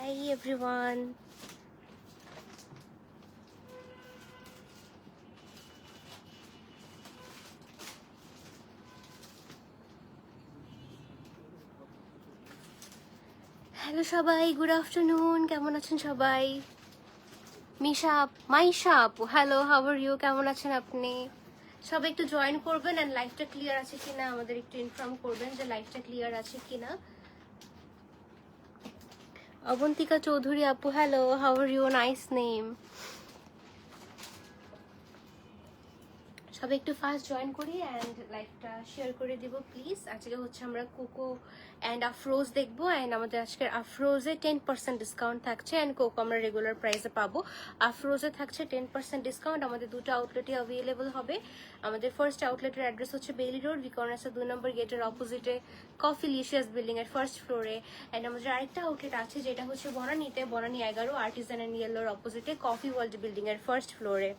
Hi everyone. Hello সবাই, good afternoon. কেমন আছেন সবাই? মিশা, মাইশা আপু, হ্যালো, হাউ আর ইউ? কেমন আছেন আপনি? সবাই একটু জয়েন করবেন এন্ড লাইভটা ক্লিয়ার আছে কিনা আমাদের একটু ইনফর্ম করবেন যে লাইভটা ক্লিয়ার আছে কিনা। অবন্তিকা চৌধুরী আপু, hello, how are you? Nice name. সবাই একটু ফাস্ট জয়েন করি অ্যান্ড লাইভটা শেয়ার করে দিব প্লিজ। আজকে হচ্ছে আমরা কোকো অ্যান্ড আফরোজ দেখবো অ্যান্ড আমাদের আজকের আফরোজে 10% ডিসকাউন্ট থাকছে অ্যান্ড কোকো আমরা রেগুলার প্রাইসে পাবো। আফরোজে থাকছে 10% ডিসকাউন্ট। আমাদের দুটো আউটলেটে অ্যাভেলেবল হবে। আমাদের ফার্স্ট আউটলেটের অ্যাড্রেস হচ্ছে বেইলি রোড, ভিকর্নাসের 2 নম্বর গেটের অপোজিটে কফি লিশিয়াস বিল্ডিং এর ফার্স্ট ফ্লোরে। অ্যান্ড আমাদের আরেকটা আউটলেট আছে যেটা হচ্ছে বনানীতে, বনানী 11 আর্টিজান অ্যান্ড ইয়েলোর অপোজিটে কফি ওয়ার্ল্ড বিল্ডিং এর ফার্স্ট ফ্লোরে।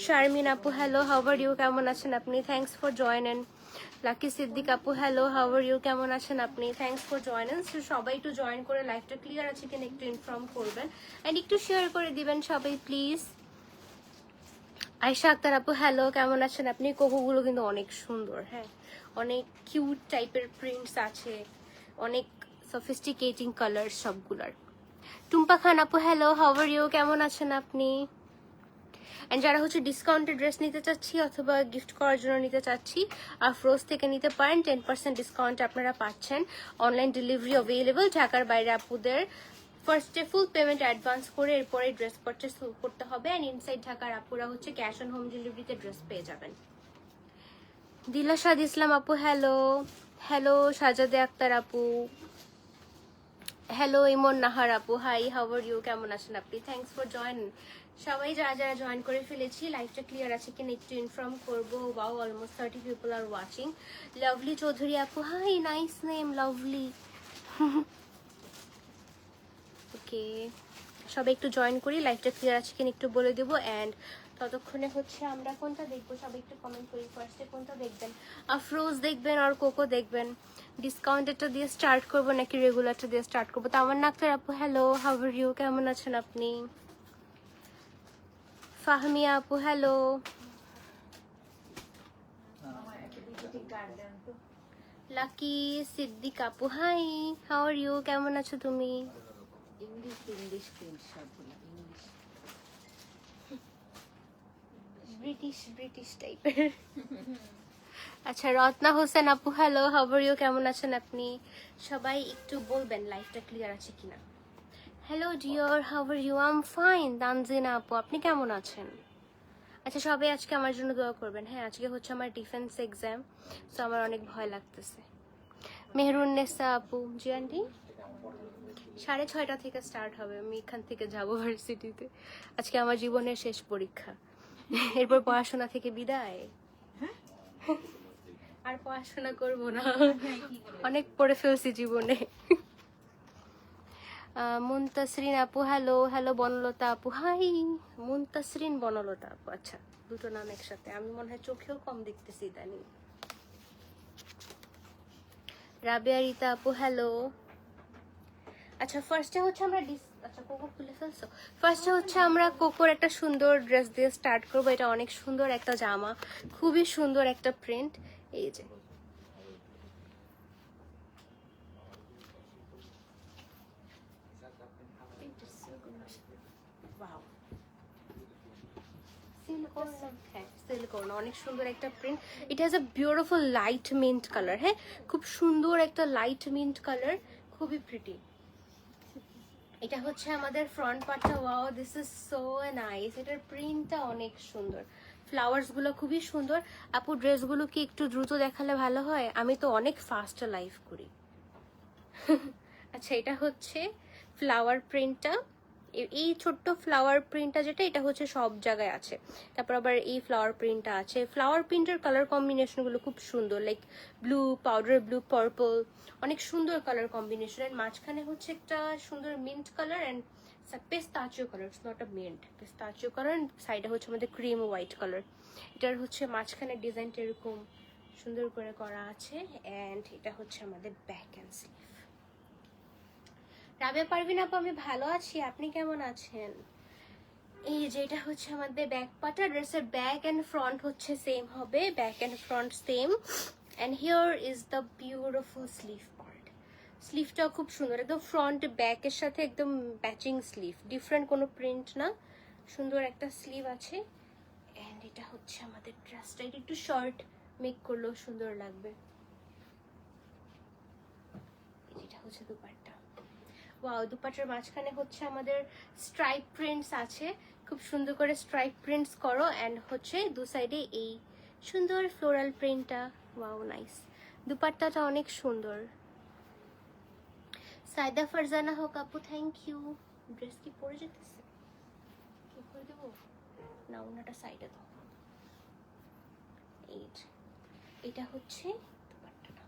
শারমিন আপু, হ্যালো, হাউ আর ইউ? কেমন আছেন আপনি? Thanks for joining. Lucky Siddique আপু, হ্যালো, হাউ আর ইউ? কেমন আছেন আপনি? Thanks for joining. সবাই একটু জয়েন করে লাইভটা ক্লিয়ার আছে কিনা একটু ইনফর্ম করবেন এন্ড একটু শেয়ার করে দিবেন সবাই প্লিজ। আয়শা আক্তার আপু, হ্যালো, কেমন আছেন আপনি? কোকোগুলো কিন্তু অনেক সুন্দর, হ্যাঁ, অনেক কিউট টাইপের প্রিন্টস আছে, অনেক সফিস্টিকেটিং কালার সবগুলার। টুম্পা খান আপু, হ্যালো, হাউ আর ইউ? কেমন আছেন আপনি? অ্যান্ড যারা হচ্ছে ডিসকাউন্টেড ড্রেস নিতে চাচ্ছি অথবা গিফট করার জন্য নিতে চাচ্ছি, আফরোজ থেকে নিতে পারেন। 10% ডিসকাউন্ট আপনারা পাচ্ছেন। Online delivery available. ঢাকার বাইরে আপুদের ফার্স্টে ফুল পেমেন্ট অ্যাডভান্স করে এরপরে ড্রেস পারচেস করতে হবে অ্যান্ড ইনসাইড ঢাকার আপুরা হচ্ছে ক্যাশ অন হোম ডেলিভারিতে ড্রেস পেয়ে যাবেন। দিলাশাদ ইসলাম আপু, হ্যালো, হ্যালো সাজাদে আক্তার আপু, হ্যালো ইমন নাহার আপু, হাই, হাউ আর ইউ? কেমন আছেন আপনি? Thanks for join. সবাই যারা যারা জয়েন করে ফেলেছি, লাইভটা ক্লিয়ার আছে কিনা একটু ইনফর্ম করবো। Wow, almost 30 people are watching. Lovely Chowdhury আপু, হাই, নাইস নেম, লাভলি। ওকে, সবাই একটু জয়েন করি, লাইভটা ক্লিয়ার আছে কিনা একটু বলে দেবো অ্যান্ড ততক্ষণে হচ্ছে আমরা কোনটা দেখবো সবাই একটু কমেন্ট করি। ফার্স্টে কোনটা দেখবেন? আফরোজ দেখবেন আর কোকো দেখবেন? ডিসকাউন্টেরটা দিয়ে স্টার্ট করবো নাকি রেগুলারটা দিয়ে স্টার্ট করবো? তামান্না আক্তার আপু, হ্যালো, হাউ আর ইউ? কেমন আছেন আপনি? ফাহমিয়া আপু, হ্যালো, লাকি সিদ্দিক আপু, হাই, হাউ আর ইউ? কেমন আছো তুমি? ইংলিশ ইংলিশ প্রিন্ট সবগুলো ইংলিশ ব্রিটিশ ব্রিটিশ টাইপের। আচ্ছা, রত্না হোসেন আপু, হ্যালো, হাউ আর ইউ? কেমন আছেন আপনি? সবাই একটু বলবেন লাইভটা ক্লিয়ার আছে কিনা। Hello dear, how are you? I am fine. Tanjina আপু, আপনি কেমন আছেন? আচ্ছা, সবাই আজকে আমার জন্য দোয়া করবেন। হ্যাঁ, আজকে হচ্ছে আমার ডিফেন্স এক্সাম, তো আমার অনেক ভয় লাগতেছে। মেহরুন্নেসা আপু, জি আন্টি, 6:30 থেকে স্টার্ট হবে। আমি এখান থেকে যাবো ভার্সিটিতে। আজকে আমার জীবনের শেষ পরীক্ষা, এরপর পড়াশোনা থেকে বিদায়। আর পড়াশোনা করব না, অনেক পড়ে ফেলছি জীবনে। মুনতাসরিন আপু, হ্যালো, হ্যালো বনলতা আপু, হাই। মুনতাসরিন, বনলতা আপু, আচ্ছা, দুটো নাম একসাথে। আমি মনে হয় চোখেও কম দেখতেছি ইদানিং। রাবেয়া রিতা আপু, হ্যালো। আচ্ছা, ফার্স্টে হচ্ছে আমরা আচ্ছা, কোকো খুলে ফেলছো। ফার্স্টে হচ্ছে আমরা কোকোর একটা সুন্দর ড্রেস দিয়ে স্টার্ট করবো। এটা অনেক সুন্দর একটা জামা, খুবই সুন্দর একটা প্রিন্ট। এই যে, সিল্কন, অনেক সুন্দর একটা print. It has a beautiful light mint colour. হ্যাঁ, খুব সুন্দর একটা লাইট মিন্ট কালার, খুবই প্রিটি। এটা হচ্ছে আমাদের ফ্রন্ট পার্টটা। Wow, this is so nice. এটার প্রিন্টটা অনেক সুন্দর, ফ্লাওয়ার্স গুলো খুবই সুন্দর। আপু, ড্রেসগুলো কি একটু দ্রুত দেখালে ভালো হয়? আমি তো অনেক ফাস্ট লাইভ করি। আচ্ছা, এটা হচ্ছে ফ্লাওয়ার প্রিন্টটা। এই ছোট্ট ফ্লাওয়ার প্রিন্টটা যেটা, এটা হচ্ছে সব জায়গায় আছে। তারপর আবার এই ফ্লাওয়ার প্রিন্টটা আছে। ফ্লাওয়ার প্রিন্টের কালার কম্বিনেশনগুলো খুব সুন্দর, like blue, powder blue, purple, অনেক সুন্দর কালার কম্বিনেশন। এন্ড মাঝখানে হচ্ছে একটা সুন্দর mint colour and pistachio colour, it's not a mint, pistachio colour. সাইডে হচ্ছে আমাদের ক্রিম হোয়াইট কালার। এটার হচ্ছে মাঝখানে ডিজাইনটা এরকম সুন্দর করে করা আছে অ্যান্ড এটা হচ্ছে আমাদের back and sleeve. Rabeya Parvin আপু আমি ভালো আছি, আপনি কেমন আছেন? এই যে এটা হচ্ছে আমাদের ব্যাক পার্টটা, ড্রেসের ব্যাক এন্ড ফ্রন্ট হচ্ছে সেম হবে, back and front same. And here is the beautiful sleeve part. স্লিভটাও খুব সুন্দর, একদম ফ্রন্ট ব্যাকের সাথে একদম ম্যাচিং স্লিভ, ডিফারেন্ট কোনো প্রিন্ট না, সুন্দর একটা স্লিভ আছে। এন্ড এটা হচ্ছে আমাদের ড্রেসটা, এটা একটু শর্ট মেক করলেও সুন্দর লাগবে। এটা হচ্ছে দুপাট্টা। ওয়াও, দুপাট্টার মাঝখানে হচ্ছে আমাদের স্ট্রাইপ প্রিন্টস আছে, খুব সুন্দর করে স্ট্রাইপ প্রিন্টস করো। এন্ড হচ্ছে দু সাইডে এই সুন্দর ফ্লোরাল প্রিন্টটা। ওয়াও নাইস, দুপাট্টাটা অনেক সুন্দর। সাইদা ফারজানা হোক আপু, থ্যাংক ইউ। ড্রেস কি পরে যেতেছে, কি করে দেবো না, ওনাটা সাইডে দাও। এটা হচ্ছে দুপাট্টাটা,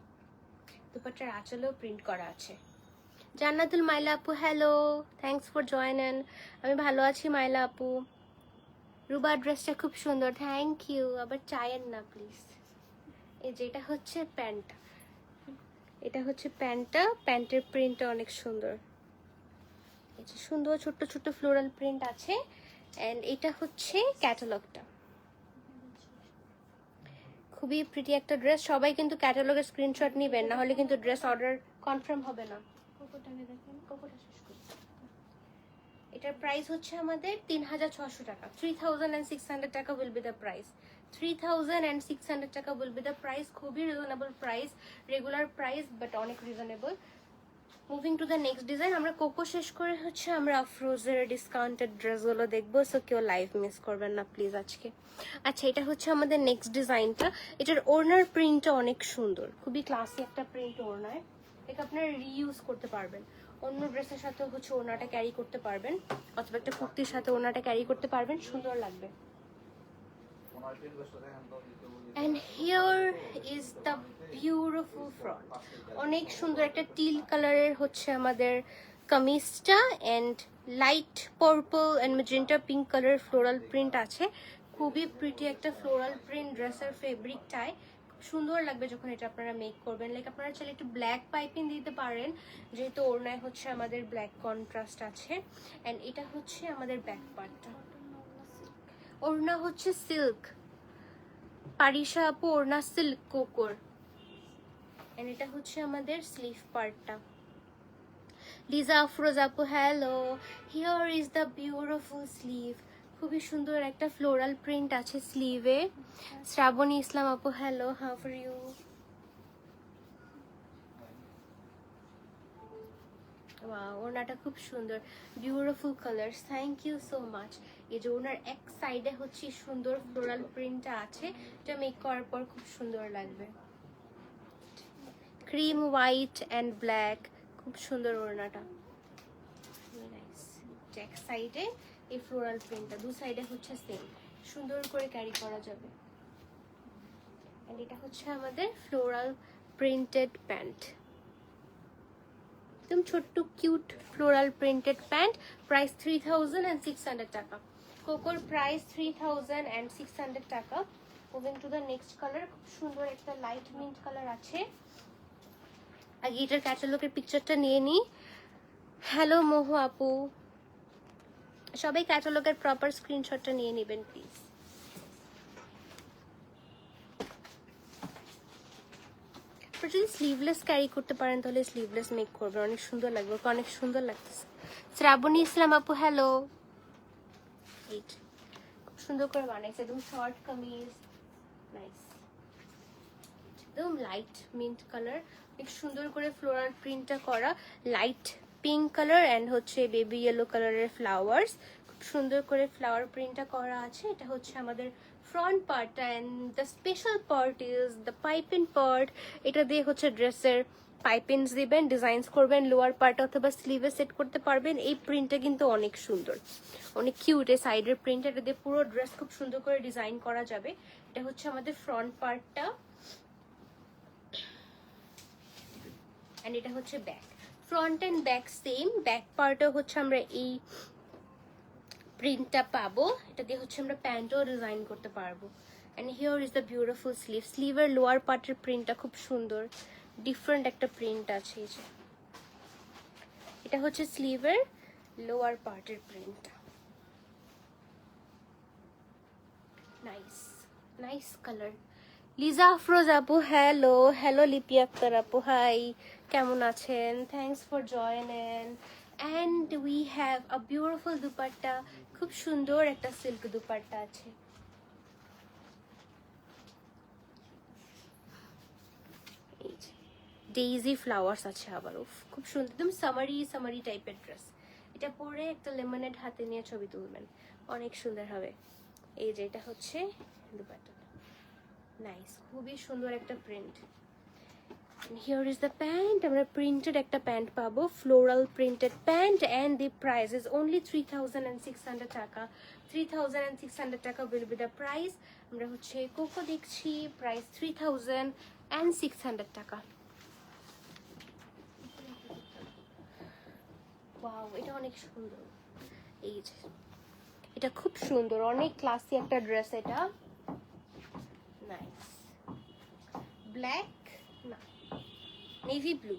দুপাট্টার আঁচলেও প্রিন্ট করা আছে। জান্নাতুল মাইলা আপু হ্যালো, থ্যাঙ্কস ফর জয়েনিং। আমি ভালো আছি মাইলা আপু। রুবা ড্রেসটা খুব সুন্দর, থ্যাংক ইউ। আবার চায়ের না প্লিজ। এই যে এটা হচ্ছে প্যান্ট, এটা হচ্ছে প্যান্টটা, প্যান্টের প্রিন্টটা অনেক সুন্দর। এই যে সুন্দর ছোট্ট ছোট্ট ফ্লোরাল প্রিন্ট আছে। এন্ড এটা হচ্ছে ক্যাটালগটা, খুবই প্রিটি একটা ড্রেস। সবাই কিন্তু ক্যাটালগের স্ক্রিনশট নেবেন, না হলে কিন্তু ড্রেস অর্ডার কনফার্ম হবে না। কোকোটাকে দেখেন, কোকোটা শেষ করি। এটার প্রাইস হচ্ছে আমাদের 3600 টাকা, 3600 টাকা উইল বি দ্য প্রাইস। 3600 টাকা উইল বি দ্য প্রাইস, খুবই reasonable price, regular price but অনেক reasonable. Moving to the next design. আমরা কোকো শেষ করে হচ্ছে আমরা আফরোজের ডিসকাউন্টেড ড্রেসগুলো দেখবো, সো কেউ লাইভ মিস করবেন না প্লিজ আজকে। আচ্ছা, এটা হচ্ছে আমাদের নেক্সট ডিজাইনটা। এটার ওড়নার প্রিন্টটা অনেক সুন্দর, খুবই ক্লাসি একটা প্রিন্ট ওড়নায়। এটা আপনারা রিইউজ করতে পারবেন, অন্য ড্রেসের সাথে হচ্ছে ওড়নাটা ক্যারি করতে পারবেন, অথবা একটা কুর্তির সাথে ওড়নাটা ক্যারি করতে পারবেন, সুন্দর লাগবে। And here is the beautiful front. অনেক সুন্দর একটা টিল কালারের হচ্ছে আমাদের কামিজটা, and light purple and magenta pink colour floral print আছে। খুবই প্রিটি একটা ফ্লোরাল প্রিন্ট ড্রেসের ফেব্রিকটায়, খুব সুন্দর লাগবে যখন এটা আপনারা মেক করবেন। লাইক আপনারা চাইলে একটু ব্ল্যাক পাইপিং দিতে পারেন, যেহেতু ওড়নায় হচ্ছে আমাদের ব্ল্যাক কন্ট্রাস্ট আছে। এন্ড এটা হচ্ছে আমাদের ব্যাক পার্টটা, ওড়না হচ্ছে সিল্ক, পারিশা আপু ওড়না সিল্ক কোকোর। এন্ড এটা হচ্ছে আমাদের স্লিভ পার্টটা। লিজা আফরোজ আপু hello, here is the beautiful sleeve. খুবই সুন্দর একটা ফ্লোরাল প্রিন্ট আছে স্লিভে। শ্রাবণী ইসলাম আপু hello, how are you? Wow, ওড়নাটা খুব সুন্দর, beautiful colours, thank you so much. এই যে ওনার এক সাইডে হচ্ছে সুন্দর ফ্লোরাল প্রিন্টটা আছে, এটা মেক করার পর খুব সুন্দর লাগবে। ক্রিম হোয়াইট এন্ড ব্ল্যাক, খুব সুন্দর ওড়নাটা, এক সাইডে এই ফ্লোরাল প্রিন্টটা, দু সাইডে হচ্ছে সেম, সুন্দর করে ক্যারি করা যাবে। এন্ড এটা হচ্ছে আমাদের ফ্লোরাল প্রিন্টেড প্যান্ট, একদম ছোট্ট cute floral printed pant. Price 3600 টাকা, কোকোর প্রাইস 3600 টাকা। Moving to the next colour, খুব সুন্দর একটা লাইট মিন্ট কালার আছে। আগে এটার ক্যাটালগের পিকচারটা নিয়ে নিই। হ্যালো মোহ আপু, সবাই ক্যাটালগের প্রপার স্ক্রিনশটটা নিয়ে নেবেন প্লিজ। যদি স্লিভলেস ক্যারি করতে পারেন তাহলে স্লিভলেস মেক করবেন, অনেক সুন্দর লাগবে, অনেক সুন্দর লাগতেছে। শ্রাবণী ইসলাম আপু হ্যালো, খুব সুন্দর করে বানাইছে, একদম শর্ট কামিজ, নাইস, একদম লাইট মিন্ট কালার, অনেক সুন্দর করে ফ্লোরাল প্রিন্টটা করা, লাইট পিঙ্ক কালার এন্ড হচ্ছে বেবি ইয়েলো কালারের ফ্লাওয়ার্স, খুব সুন্দর করে ফ্লাওয়ার প্রিন্টটা করা আছে। এটা হচ্ছে আমাদের front part and the special part is the piping part. এটা দিয়ে হচ্ছে ড্রেসের পাইপিংস দিবেন, ডিজাইনস করবেন, লোয়ার পার্ট অথবা স্লিভে সেট করতে পারবেন। এই প্রিন্টটা কিন্তু অনেক সুন্দর, অনেক কিউট, এই সাইডের প্রিন্ট, এটা দিয়ে পুরো ড্রেস খুব সুন্দর করে ডিজাইন করা যাবে। এটা হচ্ছে আমাদের ফ্রন্ট পার্টটা, এন্ড এটা হচ্ছে back. Front and back same, back পার্টও হচ্ছে আমরা এই প্রিন্টটা পাবো, এটা দিয়ে হচ্ছে আমরা প্যান্টও ডিজাইন করতে পারবো। And here is the beautiful sleeve, স্লিভের লোয়ার পার্টের প্রিন্টটা খুব সুন্দর, ডিফারেন্ট একটা প্রিন্ট আছে। এই যে এটা হচ্ছে স্লিভের লোয়ার পার্টের প্রিন্টটা। Nice nice colour. Liza Afroz আপু হ্যালো। হ্যালো লিপি আক্তার আপু হাই, কেমন আছেন? Thanks for joining. And we have a beautiful dupatta, খুব সুন্দর একটা সিল্ক দুপাট্টা আছে। ডেইজি ফ্লাওয়ার্স আছে আবার, উফ খুব সুন্দর, একদম সামারি সামারি টাইপের ড্রেস। এটা পরে একটা লেমনেড হাতে নিয়ে ছবি তুলবেন, অনেক সুন্দর হবে। এই যে এটা হচ্ছে দুপাট্টা, নাইস, খুবই সুন্দর একটা print. Here is the pant. আমরা প্রিন্টেড একটা প্যান্ট পাবো, floral printed pant, and the price is only 3600 টাকা। 3600 টাকা উইল বি দ্য প্রাইস। আমরা হচ্ছে কোকো দেখছি, প্রাইস 3600 টাকা। ওয়াও, এটা অনেক সুন্দর। এই যে এটা খুব সুন্দর, অনেক ক্লাসি একটা ড্রেস এটা। নাইস, ব্ল্যাক না নেভি ব্লু,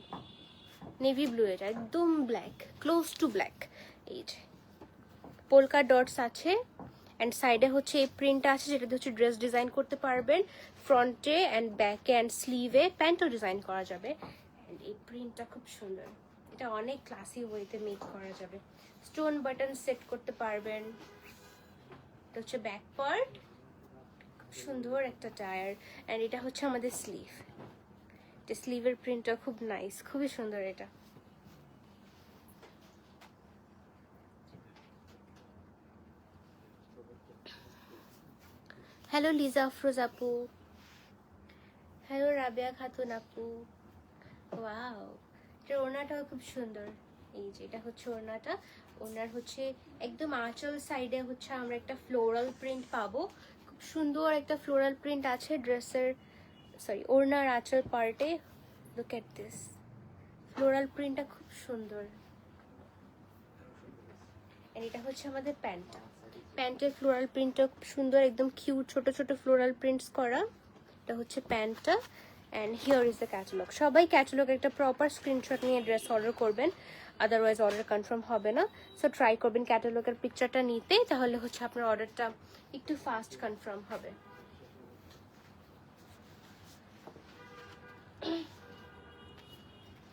নেভি ব্লু, এটা একদম ব্ল্যাক, ক্লোজ টু ব্ল্যাক। এই যে পোলকা ডটস আছে, অ্যান্ড সাইডে হচ্ছে এই প্রিন্টটা আছে, যেটাতে হচ্ছে ড্রেস ডিজাইন করতে পারবেন ফ্রন্টে অ্যান্ড ব্যাকে অ্যান্ড স্লিভে, প্যান্টও ডিজাইন করা যাবে। অ্যান্ড এই প্রিন্টটা খুব সুন্দর, এটা অনেক ক্লাসি ওয়েতে মেক করা যাবে। স্টোন বাটন সেট করতে পারবেন। এটা হচ্ছে ব্যাক পার্ট, খুব সুন্দর একটা টায়ার, অ্যান্ড এটা হচ্ছে আমাদের স্লিভ। এটা স্লিভের প্রিন্টটা খুব নাইস, খুবই সুন্দর এটা। হ্যালো লিজা আফরোজ আপু, হ্যালো রাবিয়া খাতুন আপু। ওয়াও, এটার ওড়নাটাও খুব সুন্দর। এই যে এটা হচ্ছে ওড়নাটা, ওড়নার হচ্ছে একদম আঁচল সাইডে হচ্ছে আমরা একটা ফ্লোরাল প্রিন্ট পাবো, খুব সুন্দর একটা ফ্লোরাল প্রিন্ট আছে ড্রেসের, সরি ওড়নার আঁচল পার্টে। লুক এট দিস, ফ্লোরাল প্রিন্টটা খুব সুন্দর। এটা হচ্ছে আমাদের প্যান্টটা, প্যান্টের ফ্লোরাল প্রিন্টটা খুব সুন্দর, একদম কিউট ছোট ছোট ফ্লোরাল প্রিন্টস করা। এটা হচ্ছে প্যান্টটা, and here is the catalogue. সবাই ক্যাটালগ একটা প্রপার স্ক্রিনশট নিয়ে ড্রেস অর্ডার করবেন, আদারওয়াইজ অর্ডার কনফার্ম হবে না। সো ট্রাই করবেন ক্যাটালগের পিকচারটা নিতে, তাহলে হচ্ছে আপনার অর্ডারটা একটু ফাস্ট কনফার্ম হবে।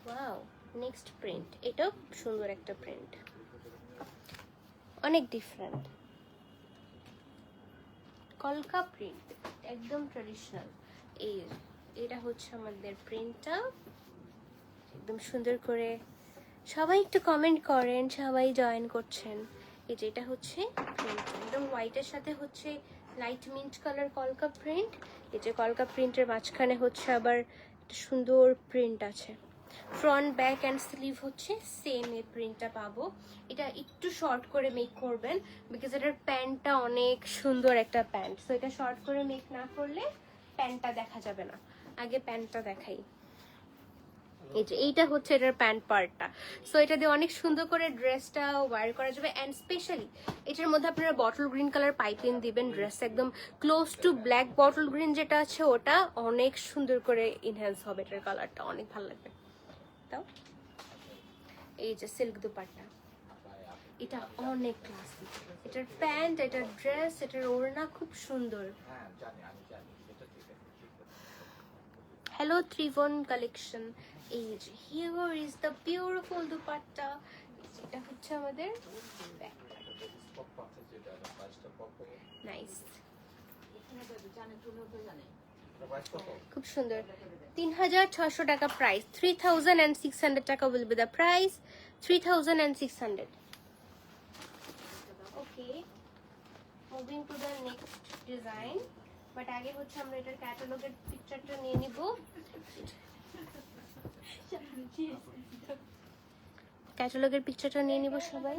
ওয়াও, নেক্সট প্রিন্ট, এটাও খুব সুন্দর একটা প্রিন্ট, অনেক ডিফারেন্ট, কলকা প্রিন্ট, একদম ট্রেডিশনাল। এটা হচ্ছে আমাদের প্রিন্টটা, একদম সুন্দর করে। সবাই একটু কমেন্ট করেন, সবাই জয়েন করছেন। এই যে এটা হচ্ছে প্রিন্ট, একদম হোয়াইটের সাথে হচ্ছে লাইট মিন্ট কালার কলকা প্রিন্ট। এই যে কলকা প্রিন্টের মাঝখানে হচ্ছে আবার একটা সুন্দর প্রিন্ট আছে। ফ্রন্ট ব্যাক অ্যান্ড স্লিভ হচ্ছে সেম এই প্রিন্টটা পাবো। এটা একটু শর্ট করে মেক করবেন, বিকজ এটার প্যান্টটা অনেক সুন্দর একটা প্যান্ট, সো এটা শর্ট করে মেক না করলে প্যান্টটা দেখা যাবে না। আগে প্যান্টটা দেখাই। এই যে এইটা হচ্ছে এটার প্যান্ট পার্টটা, সো এটা দিয়ে অনেক সুন্দর করে ড্রেসটা ওয়্যার করা যাবে। অ্যান্ড স্পেশালি এটার মধ্যে আপনারা বটল গ্রিন কালার পাইপিং দিবেন, ড্রেস একদম close two black bottle green যেটা আছে ওটা অনেক সুন্দর করে ইনহ্যান্স হবে, এটার কালারটা অনেক ভালো লাগবে। তাও এই যে সিল্ক দুপাট্টা, এটা অনেক ক্লাসি, এটার প্যান্ট, এটার ড্রেস, এটার ওড়না খুব সুন্দর। হ্যালো ত্রিভুবন কালেকশন। এই যে here is the beautiful dupatta, এটা হচ্ছে আমাদের নাইস, খুব সুন্দর। 3600 টাকা প্রাইস, 3600 টাকা will be the price, 3600। Okay, moving to the next design, but আগে হচ্ছে আমরা এটার ক্যাটালগের পিকচারটা নিয়ে নিব। ক্যাটালগের পিকচারটা নিয়ে নিব সবাই।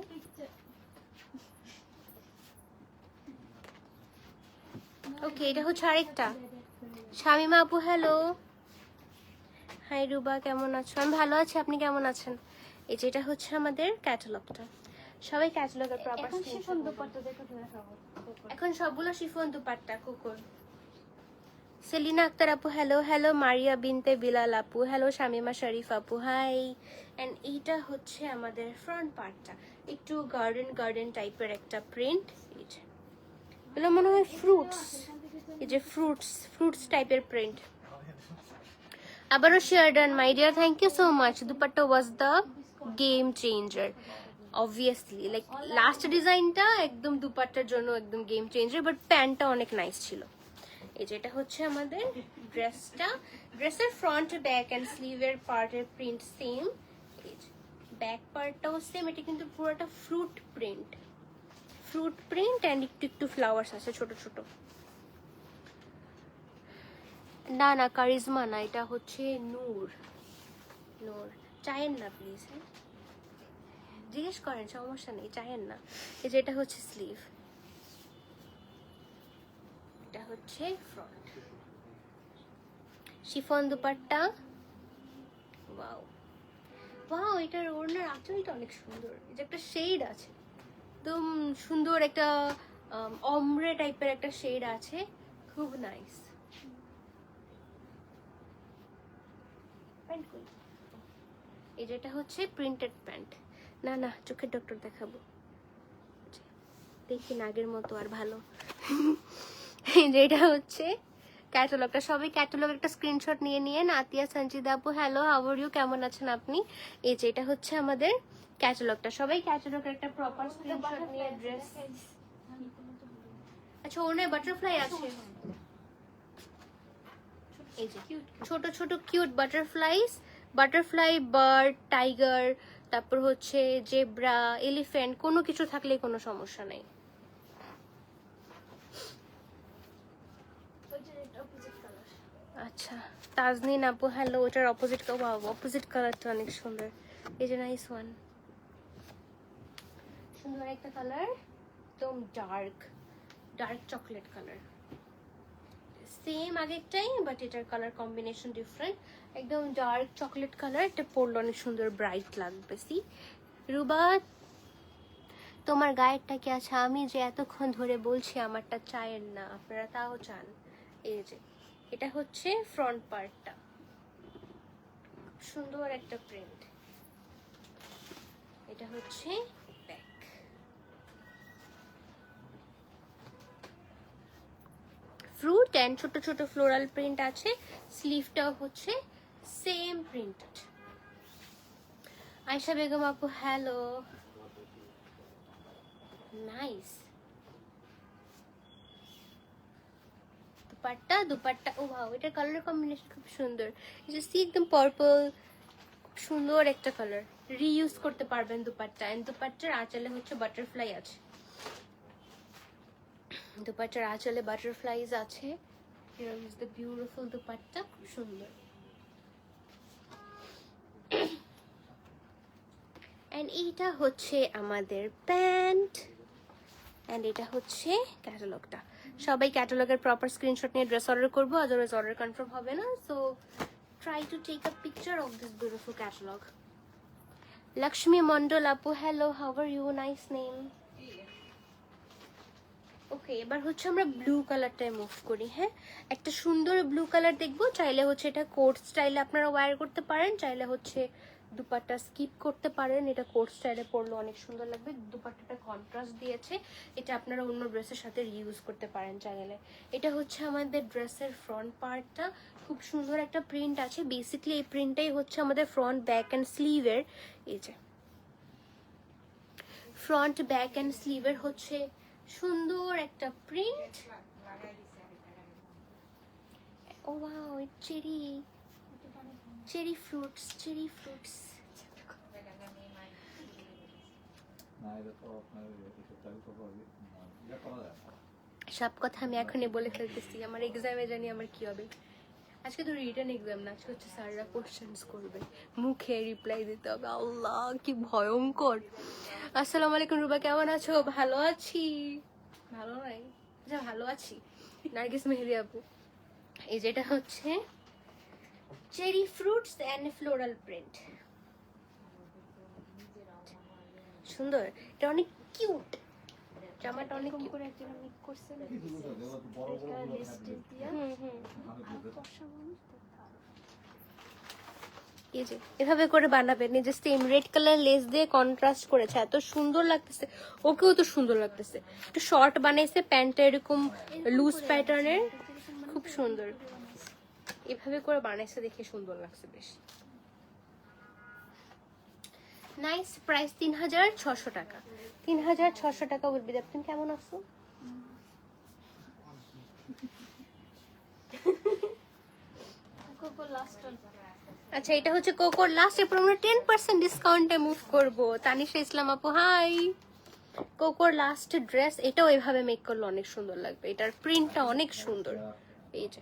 ওকে, এটা হচ্ছে আরেকটা। শামিমা আপু হ্যালো, হাই রুবা, কেমন আছো? আমি ভালো আছি, আপনি কেমন আছেন? এই যে এটা হচ্ছে আমাদের ক্যাটালগটা, সবাই ক্যাটালগের প্রপার শিফন দুপাট্টা দেখে দেখাবো। এখন সবগুলো শিফন দুপাট্টা কোকোর সেলিনা আক্তার আপু হ্যালো, হ্যালো মারিয়া বিনতে বিলাল আপু হ্যালো, শামিমা শরীফ আপু হাই। অ্যান্ড এইটা হচ্ছে আমাদের ফ্রন্ট পার্টটা, একটু গার্ডেন গার্ডেন টাইপের একটা প্রিন্ট। এগুলো মনে হয় ফ্রুটস, এই যে ফ্রুটস টাইপের প্রিন্ট। আবারও share done my dear, thank you so much. Dupatta was the game changer obviously, like last ডিজাইনটা একদম দুপাট্টার জন্য একদম গেম চেঞ্জার, বাট প্যান্টটা অনেক নাইস ছিল। এই যেটা হচ্ছে আমাদের ড্রেসটা, ড্রেসের ফ্রন্ট ব্যাক অ্যান্ড স্লিভের পার্টের প্রিন্ট সেম, ব্যাক পার্টটাও সেম। এটা কিন্তু পুরোটা ফ্রুট প্রিন্ট অ্যান্ড একটু একটু ফ্লাওয়ার্স আছে ছোট ছোট। না না কারিজমা না, এটা হচ্ছে নূর। চায়েন না প্লিজ, হ্যাঁ জিজ্ঞেস করেন সমস্যা নেই, চায়েন না। এই যে এটা হচ্ছে স্লিভ, এটা হচ্ছে front. Chiffon dupatta, wow wow, এটার ওড়নার আঁচলটা অনেক সুন্দর, এই যে একটা শেড আছে, একদম সুন্দর একটা অমরে টাইপের একটা শেড আছে, খুব নাইস। প্যান্ট কই? এই যেটা হচ্ছে প্রিন্টেড প্যান্ট। না না চোখের ডক্টর দেখাবো, দেখি নাগের মতো আর ভালো। এই যে এটা হচ্ছে ক্যাটালগটা, সবাই ক্যাটালগ একটা স্ক্রিনশট নিয়ে নিয়ে। আতিয়া সঞ্জিদা আপু হ্যালো, হাউ আর ইউ, কেমন আছেন আপনি? এই যে এটা হচ্ছে আমাদের ক্যাটালগটা, সবাই ক্যাটালগের একটা প্রপার স্ক্রিনশট নিয়ে ড্রেস। আচ্ছা ওনার বাটারফ্লাই আছে, এই যে ছোট ছোট কিউট বাটারফ্লাই বার্ড, টাইগার, তারপর হচ্ছে জেব্রা, এলিফ্যান্ট, কোনো কিছু থাকলে কোনো সমস্যা নেই। আচ্ছা তাজনিন আপু হ্যালো, ওটার অপোজিট, ওয়াও অপোজিট কালারটা অনেক সুন্দর, এই যে নাইস ওয়ান, সুন্দর একটা কালার, একদম ডার্ক চকলেট কালার, সেম আগেরটাই বাট এটার কালার কম্বিনেশন ডিফারেন্ট, একদম ডার্ক চকলেট কালার। এটা পরলে অনেক সুন্দর ব্রাইট লাগবে। সি রুবা তোমার গায়েরটা কি আছে, আমি যে এতক্ষণ ধরে বলছি আমারটা চায়ের না, আপনারা তাও চান। এই যে এটা হচ্ছে ফ্রন্ট পার্টটা, সুন্দর একটা প্রিন্ট। এটা হচ্ছে ব্যাক, ফ্রুট অ্যান্ড ছোট ছোট ফ্লোরাল প্রিন্ট আছে। স্লিভটাও হচ্ছে সেম প্রিন্টেড। আয়শা বেগম আপু হ্যালো, নাইস দুপাট্টা ও ওয়াও, এটার কালার কম্বিনেশন খুব সুন্দর, এই যে সি একদম পার্পল, খুব সুন্দর একটা কালার, রিইউজ করতে পারবেন দুপাট্টা। এন্ড দুপাট্টার আঁচলে হচ্ছে বাটারফ্লাই আছে, দুপাট্টার আঁচলে বাটারফ্লাইজ আছে। Here is the beautiful dupatta, খুব সুন্দর। এন্ড এইটা হচ্ছে আমাদের প্যান্ট, এন্ড এটা হচ্ছে ক্যাটালগটা। সবাই ক্যাটালগের প্রপার স্ক্রিনশট নিয়ে ড্রেস অর্ডার করবো, আদারওয়াইজ অর্ডার কনফার্ম হবে না। So try to take a picture of this beautiful catalogue. Lakshmi Mondal আপু hello, how are you, nice name. Okay এবার হচ্ছে আমরা ব্লু কালারটায় মুভ করি। হ্যাঁ একটা সুন্দর ব্লু কালার দেখবো, চাইলে হচ্ছে এটা কোট স্টাইলে আপনারা ওয়্যার করতে পারেন, চাইলে হচ্ছে দুপাট্টা স্কিপ করতে পারেন, এটা কোট স্টাইলে পরলে অনেক সুন্দর লাগবে। দুপাট্টাটা কন্ট্রাস্ট দিয়েছে, এটা আপনারা অন্য ড্রেসের সাথে রিউজ করতে পারেন চাইলে। এটা হচ্ছে আমাদের ড্রেসের ফ্রন্ট পার্টটা, খুব সুন্দর একটা প্রিন্ট আছে। বেসিকলি এই প্রিন্টটাই হচ্ছে আমাদের ফ্রন্ট ব্যাক অ্যান্ড স্লিভের, এই যে ফ্রন্ট ব্যাক অ্যান্ড স্লিভের হচ্ছে সুন্দর একটা প্রিন্ট। ও ওয়াও, চেরি ফ্রুটস। সব কথা আমি এখনই বলে ফেলতেছি, আমার এক্সামে জানি আমার কি হবে। আজকে তো রিটার্ন এক্সাম না, আজকে হচ্ছে স্যাররা কোশ্চেন্স করবে, মুখে রিপ্লাই দিতে হবে। আল্লাহ কি ভয়ঙ্কর। আসসালামু আলাইকুম রুবা, কেমন আছো? ভালো আছি, ভালো নাই, আচ্ছা ভালো আছি। নার্গিস মেহেদি আপু, এই যেটা হচ্ছে cherry fruits and floral print, সুন্দর, এটা অনেক কিউট, জামাটা অনেক এরকম cute। করে একজন মিক করছে না এই যে এভাবে করে বানাবেন, এই যে সেম রেড কালার লেস দিয়ে কন্ট্রাস্ট করেছে, এত সুন্দর লাগতেছে, ওকেও তো সুন্দর লাগতেছে। একটু শর্ট বানাইছে, প্যান্টটা এরকম লুজ প্যাটার্নের, খুব সুন্দর। এভাবে করে বানাইছে, দেখে সুন্দর লাগছে বেশ। নাইস প্রাইস 3600 টাকা। 3600 টাকা উর্বি দেবতেন, কেমন আছো? আচ্ছা, এটা হচ্ছে কোকোর লাস্ট, এরপর আমরা 10% ডিসকাউন্টে মুভ করব। তানিশা ইসলাম আপু হাই। কোকোর লাস্ট ড্রেস, এটাও এভাবে মেক করলে অনেক সুন্দর লাগবে, এটার প্রিন্টটা অনেক সুন্দর। এই যে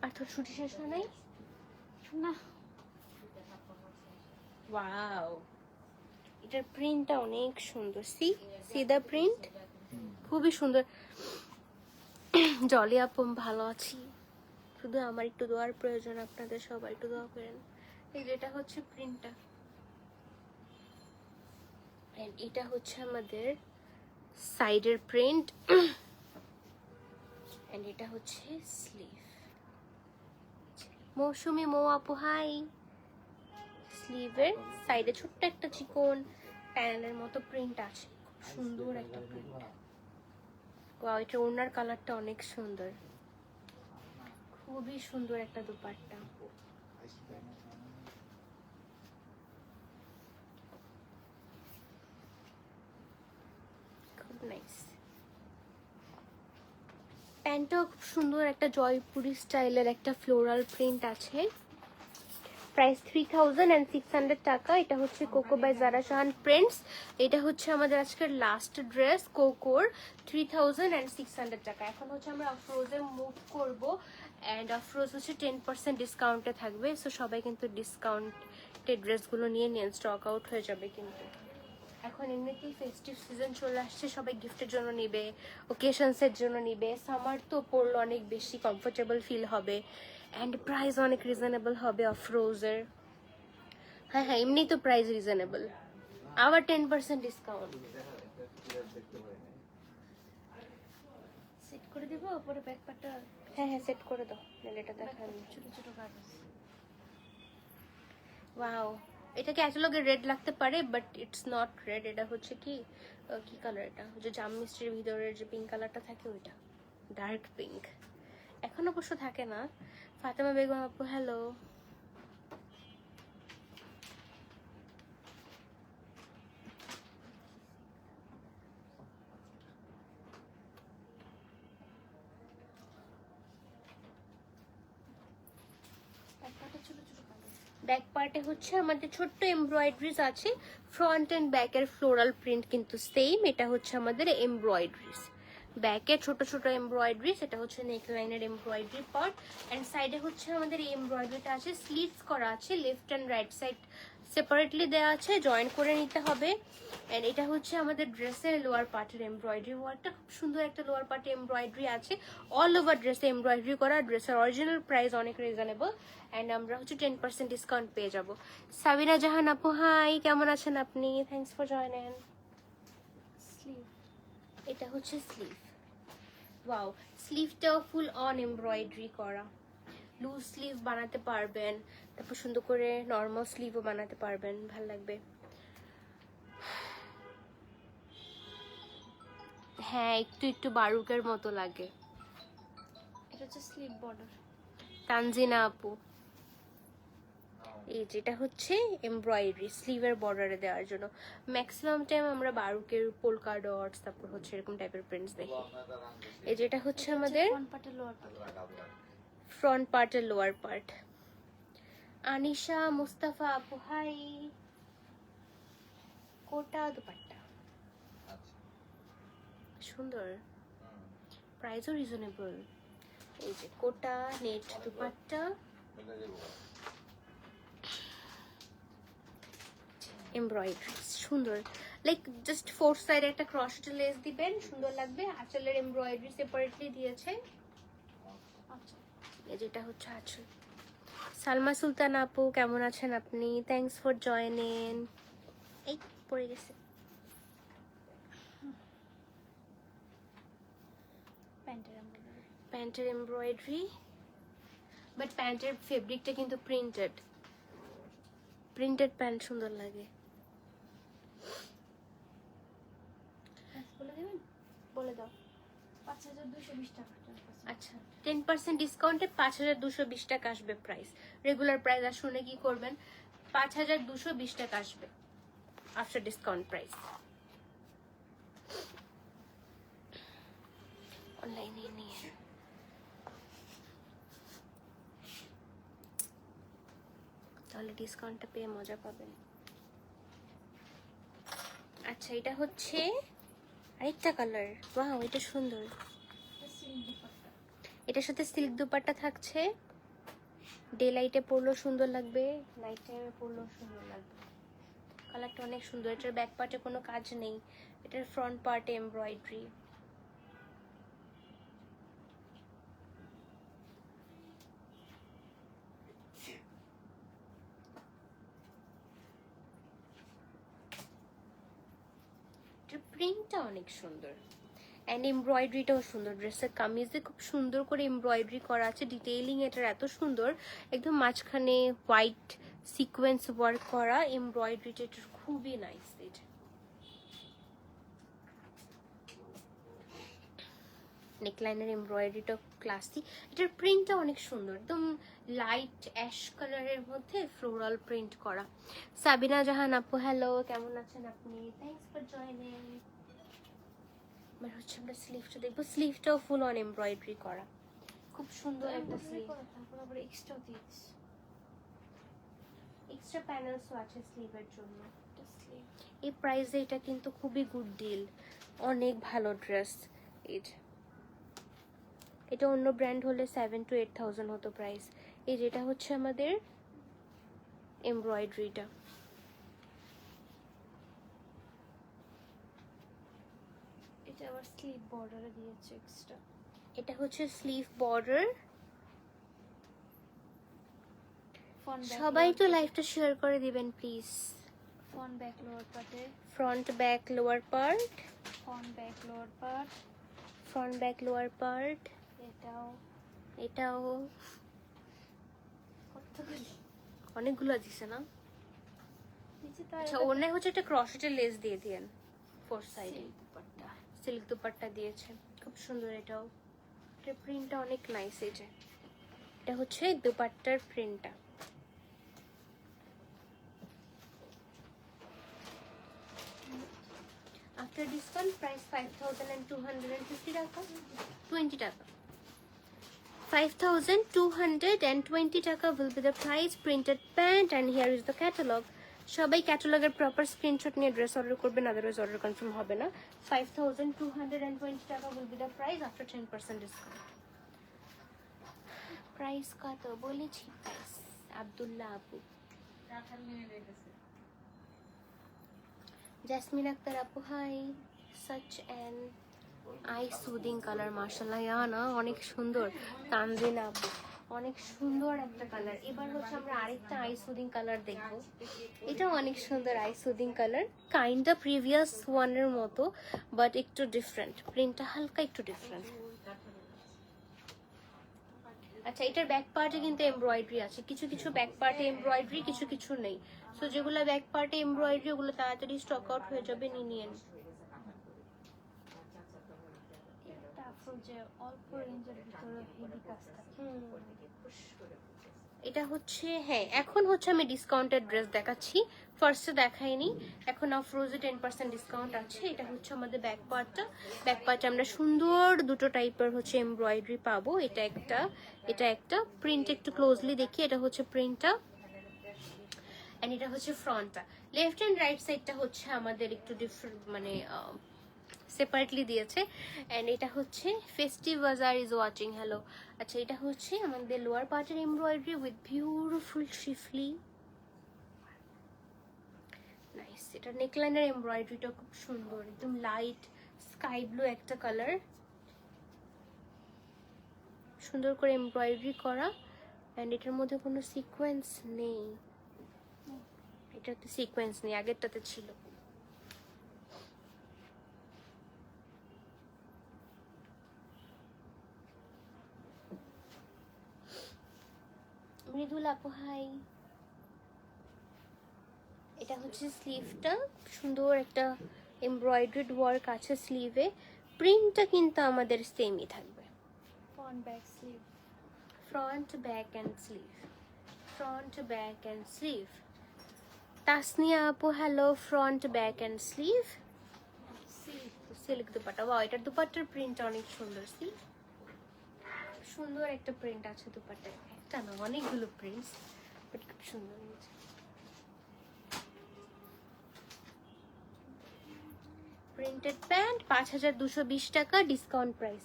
আর তোর ছুটি শেষ হয় নাই না ওয়াও, এটার প্রিন্টটা অনেক সুন্দর, সি দা প্রিন্ট, খুবই সুন্দর। জলি আপু ভালো আছি, শুধু আমার একটু দোয়ার প্রয়োজন, আপনাদের সবাই একটু দোয়া করেন। এই যেটা হচ্ছে প্রিন্টটা, এন্ড এটা হচ্ছে আমাদের সাইডের প্রিন্ট, এন্ড এটা হচ্ছে স্লিভ। মৌসুমি মৌ আপু হাই। স্লিভের সাইডে ছোট্ট একটা চিকন প্যানেলের মতো প্রিন্ট আছে, খুব সুন্দর একটা প্রিন্ট। ওয়াও, এটা ওড়নার কালারটা অনেক সুন্দর, খুবই সুন্দর একটা দুপাট্টা। খুব নাইস, প্যান্টটাও খুব সুন্দর, একটা জয়পুরি স্টাইলের একটা ফ্লোরাল প্রিন্ট আছে। প্রাইস 3600 টাকা। এটা হচ্ছে কোকো বাই জারা শাহান প্রিন্টস। এটা হচ্ছে আমাদের আজকের লাস্ট ড্রেস কোকোর, 3600 টাকা। এখন হচ্ছে আমরা আফরোজে মুভ করব, অ্যান্ড আফরোজ হচ্ছে 10% ডিসকাউন্টে থাকবে, সো সবাই কিন্তু ডিসকাউন্টেড ড্রেসগুলো নিয়ে নেন, স্টক আউট হয়ে যাবে কিন্তু। এখন এমনিতেই ফেস্টিভ সিজন চলে আসছে, সবাই গিফটের জন্য নিবে, ওকেশনসের জন্য নিবে, সামার তো পরলে অনেক বেশি কমফোর্টেবল ফিল হবে, অ্যান্ড প্রাইস অনেক রিজনেবল হবে আফরোজের। হ্যাঁ হ্যাঁ, এমনি তো প্রাইস রিজনেবল, আবার 10% ডিসকাউন্ট। সেট করে দেবো উপরে ব্যাকপার্টটা। হ্যাঁ হ্যাঁ, সেট করে দাও, নাহলে এটা দেখান। ছোট ছোট কাগজ। ওয়াও, এটা ক্যাটালগে রেড লাগতে পারে, বাট ইটস নট রেড। এটা হচ্ছে কি কি কালার, এটা যে জাম মিষ্টির ভিতরের যে পিঙ্ক কালারটা থাকে ওইটা, ডার্ক পিঙ্ক। এখন অবশ্য থাকে না। ফাতেমা বেগম আপু হ্যালো। ব্যাকপার্টটা ছোট ছোট কাগজ। ব্যাক পার্টে হচ্ছে আমাদের ছোট্ট এমব্রয়ডারিজ আছে, ফ্রন্ট এন্ড ব্যাকের ফ্লোরাল প্রিন্ট কিন্তু সেম। এটা হচ্ছে আমাদের এমব্রয়ডারিজ, ব্যাকে ছোট ছোট এমব্রয়ডারিজ, এটা হচ্ছে নেক লাইনের এমব্রয়ডারি পার্ট, এন্ড সাইডে হচ্ছে আমাদের এই এমব্রয়ডারিটা আছে, স্লিভস করা আছে, left and right side separately দেওয়া আছে, জয়েন করে নিতে হবে। এন্ড এটা হচ্ছে আমাদের ড্রেসের লোয়ার পার্টের এমব্রয়ডারি ওয়ার্কটা, খুব সুন্দর একটা লোয়ার পার্টে এমব্রয়ডারি আছে, অল ওভার ড্রেসে এমব্রয়ডারি করা। ড্রেসের অরিজিনাল প্রাইস অনেক রিজনেবল, অ্যান্ড আমরা হচ্ছে 10% ডিসকাউন্ট পেয়ে যাব। সাবিনা জাহান আপু হাই, কেমন আছেন আপনি? Thanks for joining. স্লিভ। এটা হচ্ছে স্লিভ, ওয়াও, স্লিভটাও ফুল অন এমব্রয়ডারি করা। লুজ স্লিভ বানাতে পারবেন, তারপর সুন্দর করে নর্মাল স্লিভও বানাতে পারবেন, ভাল লাগবে। হ্যাঁ, একটু একটু বারুকের মতো লাগে। এটা হচ্ছে স্লিভ বর্ডার। তানজিনা আপু, এই যেটা হচ্ছে এমব্রয়ডারি স্লিভের বর্ডারে দেওয়ার জন্য। ম্যাক্সিমাম টাইম আমরা বারুকের পোলকা ডটস, তারপর হচ্ছে এরকম টাইপের প্রিন্টস দেখি। এই যেটা হচ্ছে আমাদের ফ্রন্ট পার্টের লোয়ার পার্ট। ফ্রন্ট পার্টের লোয়ার পার্ট। আনিশা মুস্তাফা আপু হাই। কোটা দুপাট্টা সুন্দর, প্রাইসও রিজনেবল। এই যে কোটা নেট দুপাট্টা, এমব্রয়ডারি সুন্দর, লাইক জাস্ট ফোর সাইডে একটা ক্রসড লেস দিবেন, সুন্দর লাগবে। আঁচলের এমব্রয়ডারি সেপারেটলি দিয়েছে। আচ্ছা এই যেটা হচ্ছে আঁচল। সালমা সুলতান আপু কেমন আছেন আপনি? Thanks for joining. এই পড়ে গেছে। প্যান্টের এমব্রয়ডারি, বাট প্যান্টের ফেব্রিকটা কিন্তু প্রিন্টেড। প্রিন্টেড প্যান্ট সুন্দর লাগে। বলে দেবেন? বলে দাও। 5220 টাকা। আচ্ছা, 10% ডিসকাউন্টে 5220 টাকা আসবে প্রাইস। রেগুলার প্রাইস আর শুনে কি করবেন, 5220 টাকা আসবে আফটার ডিসকাউন্ট প্রাইস। অনলাইনে নিয়ে তাহলে ডিসকাউন্টটা পেয়ে মজা পাবেন। আচ্ছা, এটা হচ্ছে আরেকটা কালার। ওয়াও, এটা সুন্দর। এটার সাথে সিল্ক দুপাট্টা থাকছে। ডে লাইটে পরলেও সুন্দর লাগবে, নাইট টাইমে পরলেও সুন্দর লাগবে। কালারটা অনেক সুন্দর। এটার ব্যাক পার্টে কোনো কাজ নেই, এটার ফ্রন্ট পার্টে এমব্রয়ডারি। প্রিন্টটা অনেক সুন্দর অ্যান্ড এমব্রয়ডারিটাও সুন্দর। ড্রেসের কামিজে খুব সুন্দর করে এমব্রয়ডারি করা আছে। ডিটেইলিং এটার এত সুন্দর, একদম মাঝখানে হোয়াইট সিকোয়েন্স ওয়ার্ক করা এমব্রয়ডারিটা এটার খুবই নাইস। এটা নেকলাইনের এমব্রয়ডারিটা ক্লাসি। এটার প্রিন্টটা অনেক সুন্দর, একদম লাইট অ্যাশ কালারের মধ্যে ফ্লোরাল প্রিন্ট করা। সাবিনা জাহান আপু, হ্যালো, কেমন আছেন আপনি? Thanks for joining. মানে হচ্ছে আমরা স্লিভটা দেখবো। স্লিভটাও ফুল অন এমব্রয়ডারি করা, খুব সুন্দর একটা স্লিভ। তারপর আবার এক্সট্রা দিয়েছে, এক্সট্রা প্যানেলসও আছে স্লিভের জন্য। এটা স্লিভ। এই প্রাইসে এটা কিন্তু খুবই গুড ডিল, অনেক ভালো ড্রেস। এটা অন্য ব্র্যান্ড হলে 7 to 8,000 হতো প্রাইস। এই যেটা হচ্ছে আমাদের এমব্রয়ডারিটা। এটা আবার স্লিভ বর্ডারে দিয়েছে এক্সট্রা। এটা হচ্ছে স্লিভ বর্ডার। সবাই তো লাইভটা শেয়ার করে দিবেন প্লিজ। ফ্রন্ট ব্যাক লোয়ার পার্টে, front back lower part, front back lower part, front back lower part. এটাও এটাও কতগুলি অনেকগুলো দিছে না? নিচে তো আচ্ছা, ওনে হচ্ছে একটা ক্রসেটের লেস দিয়ে দিয়েন ফোর সাইডে। দুপাট্টা। সিল্ক দুপাট্টা দিয়েছে, খুব সুন্দর। এটাও, এটার প্রিন্টটা অনেক নাইস। এটা হচ্ছে দুপাট্টার প্রিন্টটা। আফটার ডিসকাউন্ট প্রাইস 5250 টাকা, 20 টাকা। 5220 টাকা will be the price. Printed pant and here is the catalog. সবাই ক্যাটালগের প্রপার স্ক্রিনশট নিয়ে ড্রেস অর্ডার করবেন, আদারওয়াইজ অর্ডার কনফার্ম হবে না। 5220 টাকা will be the price after 10% discount. Price কত বলেছি? প্রাইস আব্দুল্লাহ আপু, জাসমিন আক্তার আপু, hi. such an eye soothing colour, মাশাআল্লাহ। না, অনেক সুন্দর। তানজিন আপু, অনেক সুন্দর একটা কালার। এবার হচ্ছে আমরা আরেকটা আই সুদিং কালার দেখবো। এটাও অনেক সুন্দর আই সুদিং কালার, কাইন্ডটা প্রিভিয়াস ওয়ানের মতো বাট একটু ডিফারেন্ট। প্রিন্টটা হালকা একটু ডিফারেন্ট। আচ্ছা, এটার ব্যাক পার্টে কিন্তু এমব্রয়ডারি আছে। কিছু কিছু ব্যাক পার্টে এমব্রয়ডারি, কিছু কিছু নেই। সো যেগুলো ব্যাক পার্টে এমব্রয়ডারি ওগুলো তাড়াতাড়ি স্টক আউট হয়ে যাবে, নিয়ে নিন। এটা যে অল্প রেঞ্জের ভিতরে হেভি কাজ থাকে। এটা হচ্ছে, হ্যাঁ, এখন হচ্ছে আমি ডিসকাউন্টেড ড্রেস দেখাচ্ছি, ফার্স্টে দেখাইনি। এখন আফরোজে 10% ডিসকাউন্ট আছে। এটা হচ্ছে আমাদের ব্যাক পার্টটা। ব্যাক পার্টে আমরা সুন্দর দুটো টাইপের হচ্ছে এমব্রয়ডারি পাবো। এটা একটা, এটা একটা। প্রিন্ট একটু ক্লোজলি দেখি। এটা হচ্ছে প্রিন্টটা এন্ড এটা হচ্ছে ফ্রন্টটা। লেফট এন্ড রাইট সাইডটা হচ্ছে আমাদের একটু ডিফারেন্ট, মানে সেপারেটলি দিয়েছে। এন্ড এটা হচ্ছে ফেস্টিভ বাজার ইজ ওয়াচিং, হ্যালো। আচ্ছা, এটা হচ্ছে আমাদের লোয়ার পার্টের এমব্রয়ডারি উইথ বিউটিফুল শিফলি, নাইস। এটা নেকলাইনের এমব্রয়ডারিটা খুব সুন্দর, একদম লাইট স্কাই ব্লু একটা কালার, সুন্দর করে এমব্রয়ডারি করা। এন্ড এটার মধ্যে কোনো সিকোয়েন্স নেই, এটাতে সিকোয়েন্স নেই, আগেরটাতে ছিল। মৃদুল আপু হাই। এটা হচ্ছে স্লিভটা, সুন্দর একটা এমব্রয়ডারিড ওয়ার্ক আছে স্লিভে। প্রিন্টটা কিন্তু আমাদের সেমই থাকবে, front back sleeve. Front back and sleeve, front back and sleeve. Tasnia আপু hello, front back and sleeve, silk dupatta. Wow, এটার দুপাট্টার প্রিন্ট অনেক সুন্দর। সুন্দর একটা প্রিন্ট আছে দুপাট্টায়, একটা না অনেকগুলো প্রিন্টস, বাট খুব সুন্দর হয়েছে। প্রিন্টেড প্যান্ট 5220 টাকা, ডিসকাউন্ট প্রাইস।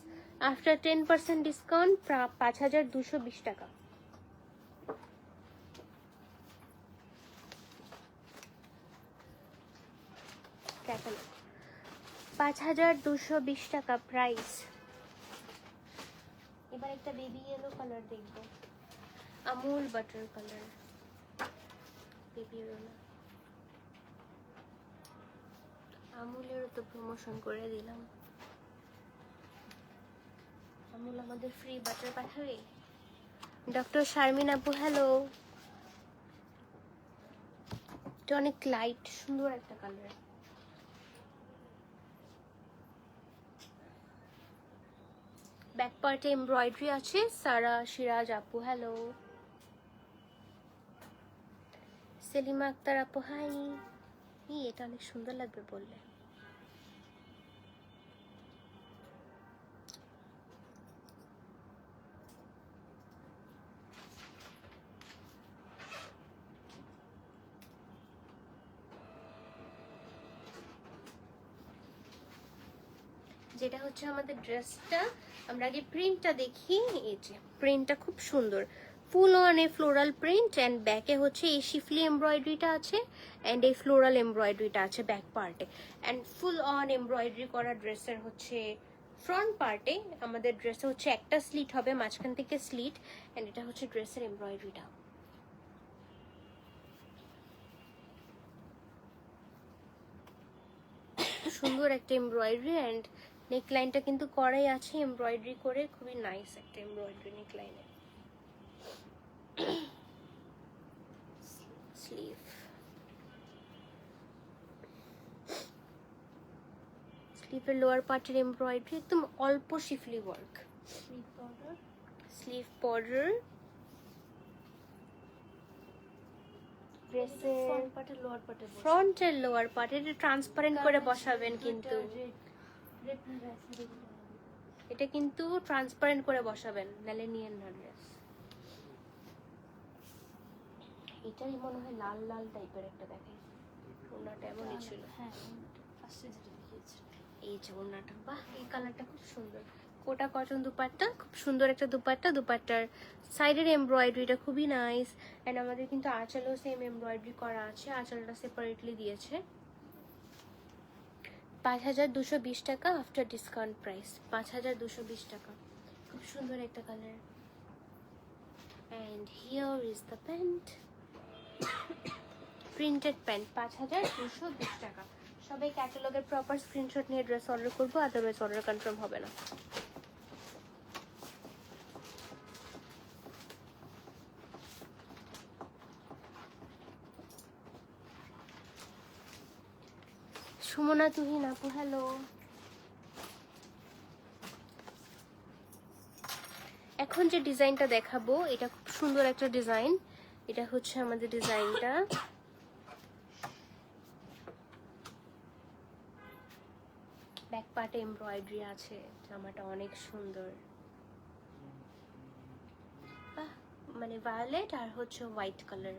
আফটার 10% ডিসকাউন্ট 5220 টাকা। ক্যাটালগ 5220 টাকা প্রাইস। এবার একটা বেবি ইয়েলো কালার দেখবো, Amul butter colour. Baby yellow না, আমুলেরও তো প্রমোশন করে দিলাম। আমুল আমাদের ফ্রি বাটার পাঠাবে। ডক্টর শারমিন আপু হ্যালো। এটা অনেক লাইট সুন্দর একটা কালার। ব্যাক পার্টে এমব্রয়ডারি আছে। সারা সিরাজ আপু হ্যালো। সেলিমা আক্তার আপু হাই। এটা অনেক সুন্দর লাগবে বললে। যেটা হচ্ছে আমাদের ড্রেসটা, আমরা আগে প্রিন্টটা দেখি। এই যে প্রিন্টটা খুব সুন্দর, full on a floral print, and ব্যাকে হচ্ছে এই শিফলি এমব্রয়ডারিটা আছে, অ্যান্ড এই ফ্লোরাল এমব্রয়ডারিটা আছে ব্যাক পার্টে, অ্যান্ড ফুল অন এমব্রয়ডারি করা ড্রেসের হচ্ছে ফ্রন্ট পার্টে। আমাদের ড্রেসে হচ্ছে একটা স্লিট হবে, মাঝখান থেকে স্লিট, অ্যান্ড এটা হচ্ছে ড্রেসের এমব্রয়ডারিটা। সুন্দর একটা এমব্রয়ডারি, অ্যান্ড নেকলাইনটা কিন্তু করাই আছে এমব্রয়ডারি করে, খুবই নাইস একটা এমব্রয়ডারি নেকলাইনে। স্লিভ, স্লিভের লোয়ার পার্টের এমব্রয়ডারি একদম অল্প শিফলি ওয়ার্ক। স্লিভ বর্ডার, ড্রেসের ফ্রন্টের লোয়ার পার্ট এটা ট্রান্সপারেন্ট করে বসাবেন, কিন্তু এটা কিন্তু ট্রান্সপারেন্ট করে বসাবেন, নালে নিয়েন না ড্রেস। এটাই মনে হয় লাল লাল টাইপের একটা দেখাই, ওনাটা এমনই ছিল। হ্যাঁ, ফার্স্টে যেটা দেখিয়েছি। এই যে ওনাটা, বাহ এই কালারটা খুব সুন্দর। কোটা কটন দুপাট্টা, খুব সুন্দর একটা দুপাট্টা। দুপাট্টার সাইডের এমব্রয়ডারিটা খুবই নাইস, অ্যান্ড আমাদের কিন্তু আঁচলেও সেম এমব্রয়ডারি করা আছে, আঁচলটা সেপারেটলি দিয়েছে। 5220 টাকা আফটার ডিসকাউন্ট প্রাইস, 5220 টাকা। খুব সুন্দর একটা colour. And here is the pant, printed pant 5220 টাকা। সবাই ক্যাটালগের প্রপার স্ক্রিনশট নিয়ে ড্রেস অর্ডার করবো, আদারওয়াইজ অর্ডার কনফার্ম হবে না। সুমনা তুহিন আপু হ্যালো। এখন যে ডিজাইনটা দেখাবো এটা খুব সুন্দর একটা ডিজাইন। এটা হচ্ছে আমাদের ডিজাইনটা, ব্যাক পার্টে এমব্রয়ডারি আছে, জামাটা অনেক সুন্দর। বাহ, মানে ভায়োলেট আর হচ্ছে হোয়াইট কালার।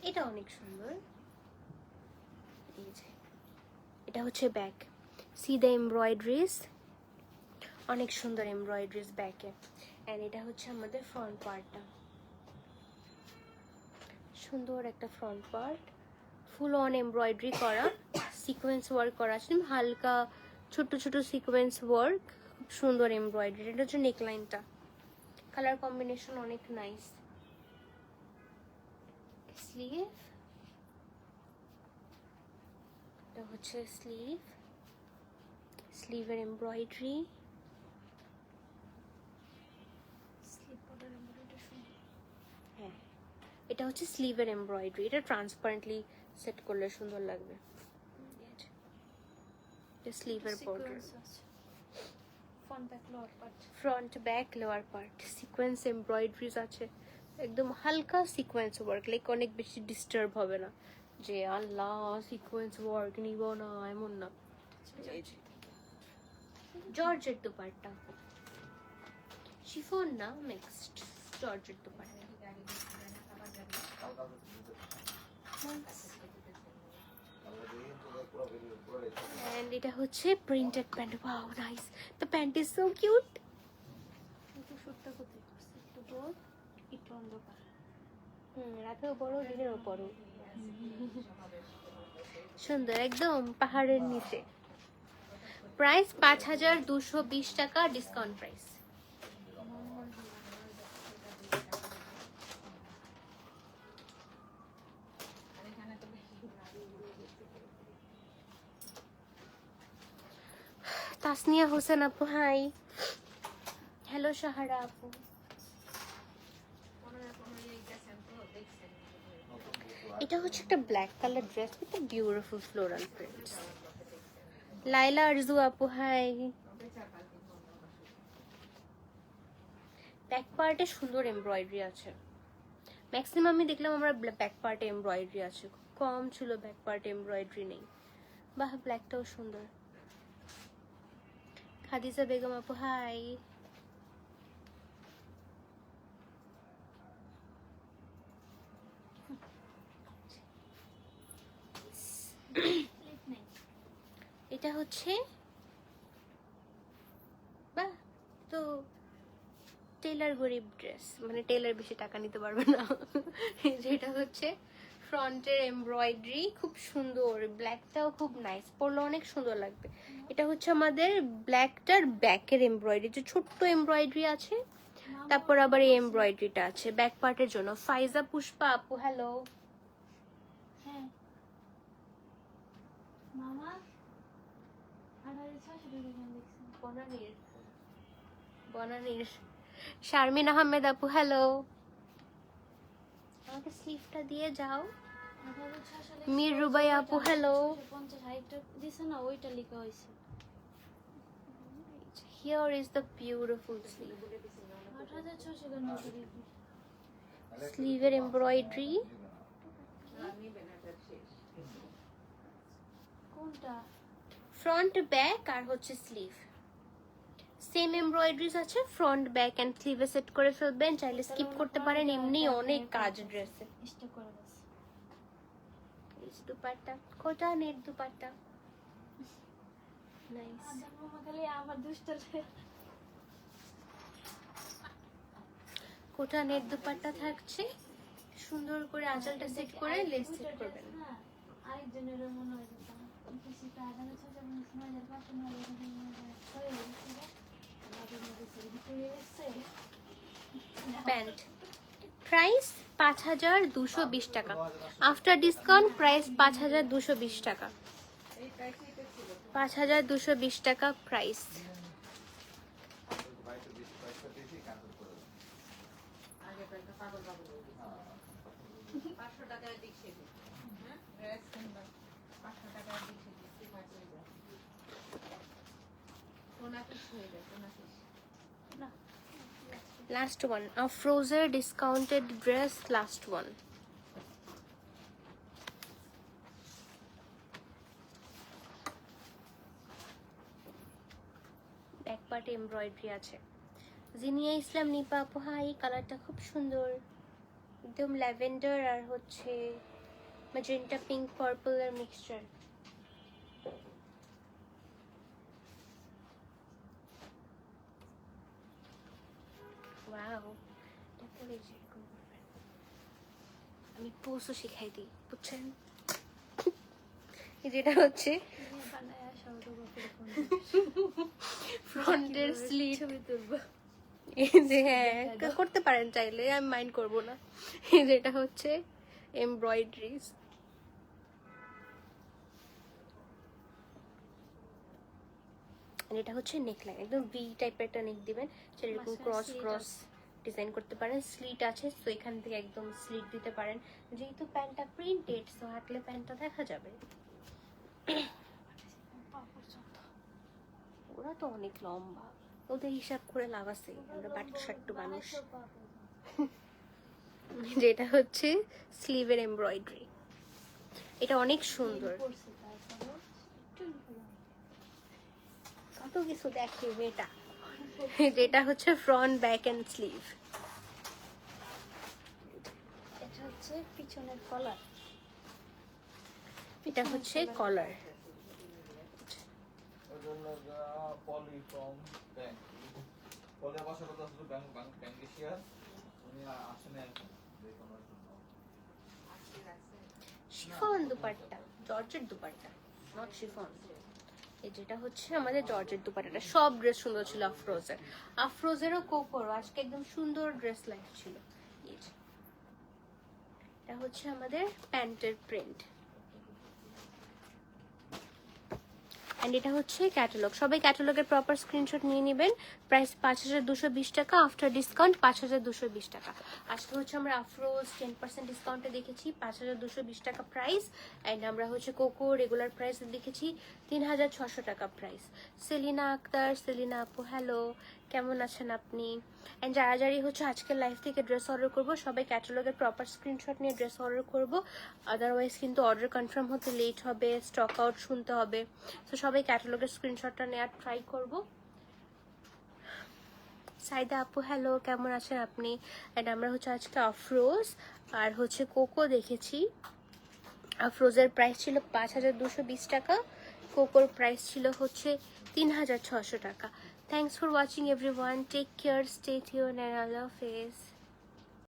এটা অনেক সুন্দর। এই যে এটা হচ্ছে ব্যাক, সি দ্য এমব্রয়ডারিজ, অনেক সুন্দর এমব্রয়ডারিজ ব্যাকে। অ্যান্ড এটা হচ্ছে আমাদের ফ্রন্ট পার্টটা, সুন্দর একটা front part, full on embroidery করা, সিকোয়েন্স ওয়ার্ক করা আছে, হালকা ছোট ছোট সিকোয়েন্স ওয়ার্ক, খুব সুন্দর এমব্রয়ডারি। এটা হচ্ছে নেকলাইনটা, কালার কম্বিনেশন অনেক নাইস। স্লিভ, এটা হচ্ছে স্লিভের এমব্রয়ডারি। স্লিপ বর্ডার এমব্রয়ডারি সুন্দর। হ্যাঁ, এটা হচ্ছে স্লিভের এমব্রয়ডারি। এটা ট্রান্সপারেন্টলি সেট করলে সুন্দর লাগবে। এটা স্লিভের border, front back lower part. Front back lower part sequence embroideries আছে, একদম হালকা সিকোয়েন্স ওয়ার্ক, লাইক অনেক বেশি ডিস্টার্ব হবে না যে আল্লাহ সিকোয়েন্স ওয়ার্ক নিব না, এমন না। জর্জেট দুপাট্টা, শিফন না, মিক্সড জর্জেট দুপাট্টা। And এটা হচ্ছে printed pant. Wow nice, the pant is so cute. একটু শুটটা কোথায় করছে, একটু বড় একটু অন্ধকার। রাতেও বড় দিনেও বড়, সুন্দর একদম পাহাড়ের নিচে। প্রাইস 5220 টাকা, ডিসকাউন্ট প্রাইস। তাসনিয়া হোসেন আপু হাই। হ্যালো সাহারা আপু। এটা হচ্ছে একটা black colour dress with beautiful floral prints. Laila Arzu আপু হাই। ব্যাক পার্টে সুন্দর এমব্রয়ডারি আছে, ম্যাক্সিমামই দেখলাম আমরা ব্যাক পার্টে এমব্রয়ডারি আছে, খুব কম ছিল ব্যাক পার্টে এমব্রয়ডারি নেই। বাহ, ব্ল্যাকটাও সুন্দর। খাদিজা বেগম আপু হাই। এটা হচ্ছে বাহ, তো টেলার গরিব ড্রেস, মানে টেলার বেশি টাকা নিতে পারবে না। যেটা হচ্ছে ফ্রন্টের এমব্রয়ডারি খুব সুন্দর, ব্ল্যাকটাও খুব নাইস, পরলে অনেক সুন্দর লাগবে। এটা হচ্ছে আমাদের ব্ল্যাকটার ব্যাকের এমব্রয়ডারি, যে ছোট্ট এমব্রয়ডারি আছে, তারপর আবার এই এমব্রয়ডারিটা আছে ব্যাক পার্টের জন্য। ফাইজা পুষ্পা আপু হ্যালো। হ্যাঁ মামা 2600 টাকা দেখছেন। বনানীর শারমিন আহমেদ আপু হ্যালো। আমাকে স্লিভটা দিয়ে যাও। 2600 মীর রুবাই আপু হ্যালো। 50 হাইটটা দিছে না, ওইটা লেখা হইছে। Here is the beautiful sleeve. 8600 কেন করি? স্লিভের এমব্রয়ডারি, কোনটা? ফ্রন্ট ব্যাক আর হচ্ছে স্লিভ সেম এমব্রয়ডারিজ আছে, ফ্রন্ট ব্যাক এন্ড স্লিভে সেট করে ফেলবেন, চাইলে স্কিপ করতে পারেন, এমনি অনেক কাজ ড্রেসে। স্টক করে গেছে। এই যে দুপাট্টা, কোটা নেট দুপাট্টা নাইস। আদার মামা খালি আমার দুষ্টালে। কোটা নেট দুপাট্টা থাকছে, সুন্দর করে আঁচলটা সেট করে লেস সেট করবেন। না আরেকজনের মনে হয় যেটা কিছু টাকা আছে যেমন 9500 না প্যান্ট প্রাইস 5220 টাকা, আফটার ডিসকাউন্ট প্রাইস 5220 টাকা, 5220 টাকা price. Last one, Afrozer discounted dress, last one. Back পার্টে এমব্রয়ডারি আছে। জিনিয়া ইসলাম নিপা আপু হাই, কালারটা খুব সুন্দর, একদম ল্যাভেন্ডার আর হচ্ছে ম্যাজেন্টা পিঙ্ক পার্পল এর মিক্সচার। ওয়াও, আমি পোস্টও শিখাই দিই, বুঝছেন? যেটা হচ্ছে ফ্রন্টের স্লিভ, ছবি তুলবো। এই যে হ্যাঁ করতে পারেন চাইলে, আমি মাইন্ড করব না। এই যেটা হচ্ছে এমব্রয়ডারিজ, এটা হচ্ছে নেকলাইন, একদম ভি টাইপের একটা নেক দিবেন, সেটা এরকম মাঝখানে ক্রস slit ক্রস আছে। ডিজাইন করতে পারেন। স্লিট আছে, তো এখান থেকে একদম স্লিট দিতে পারেন। যেহেতু প্যান্টটা প্রিন্টেড, সো হাঁটলে প্যান্টটা দেখা যাবে। পা পর্যন্ত। ওরা তো অনেক লম্বা, ওদের হিসাব করে লাভ আছে, আমরা বাট্টু সাট্টু মানুষ। পা পর্যন্ত। যেটা হচ্ছে স্লিভের এমব্রয়ডারি, এটা অনেক সুন্দর। পড়ছে তারপরে একটু কত কিছু দেখে মেয়েটা। যেটা হচ্ছে ফ্রন্ট, ব্যাক এন্ড স্লিভ। এটা হচ্ছে পিছনের কলার। এটা হচ্ছে কলার। পলি ফ্রম ব্যাংক পলি আবার সাথে শুধু ব্যাংক এশিয়ার উনি আসেন এখন দেখানোর জন্য। Chiffon dupatta, georgette dupatta, not chiffon. এই যেটা হচ্ছে আমাদের জর্জেট দুপাট্টাটা, সব ড্রেস সুন্দর ছিল আফরোজের। আফরোজেরও কোকোরও আজকে একদম সুন্দর ড্রেস লাইফ ছিল। এই যে এটা হচ্ছে আমাদের প্যান্টের প্রিন্ট, অ্যান্ড এটা হচ্ছে ক্যাটালগ। সবাই ক্যাটালগের প্রপার স্ক্রিনশট নিয়ে নেবেন। প্রাইস 5220 টাকা, আফটার ডিসকাউন্ট 5220 টাকা। আজকে হচ্ছে আমরা আফরোজ 10% ডিসকাউন্টে দেখেছি 5220 টাকা প্রাইস, অ্যান্ড আমরা হচ্ছে কোকো রেগুলার প্রাইস দেখেছি 3600 টাকা প্রাইস। সেলিনা আক্তার, সেলিনা আপু হ্যালো, কেমন আছেন আপনি? অ্যান্ড যারা হচ্ছে আজকের লাইভ থেকে ড্রেস অর্ডার করবো, সবাই ক্যাটালগের প্রপার স্ক্রিনশট নিয়ে ড্রেস অর্ডার করবো, আদারওয়াইজ কিন্তু অর্ডার কনফার্ম হতে লেট হবে, স্টক আউট শুনতে হবে। তো সবাই ক্যাটালগের স্ক্রিনশটটা নেওয়ার ট্রাই করব। সাইদা আপু হ্যালো, কেমন আছেন আপনি? অ্যান্ড আমরা হচ্ছে আজকে আফরোজ আর হচ্ছে কোকো দেখেছি। আফরোজের প্রাইস ছিল 5220 টাকা, কোকোর প্রাইস ছিল হচ্ছে 3600 টাকা। Thanks for watching everyone, take care, stay tuned, and আল্লাহ হাফেজ।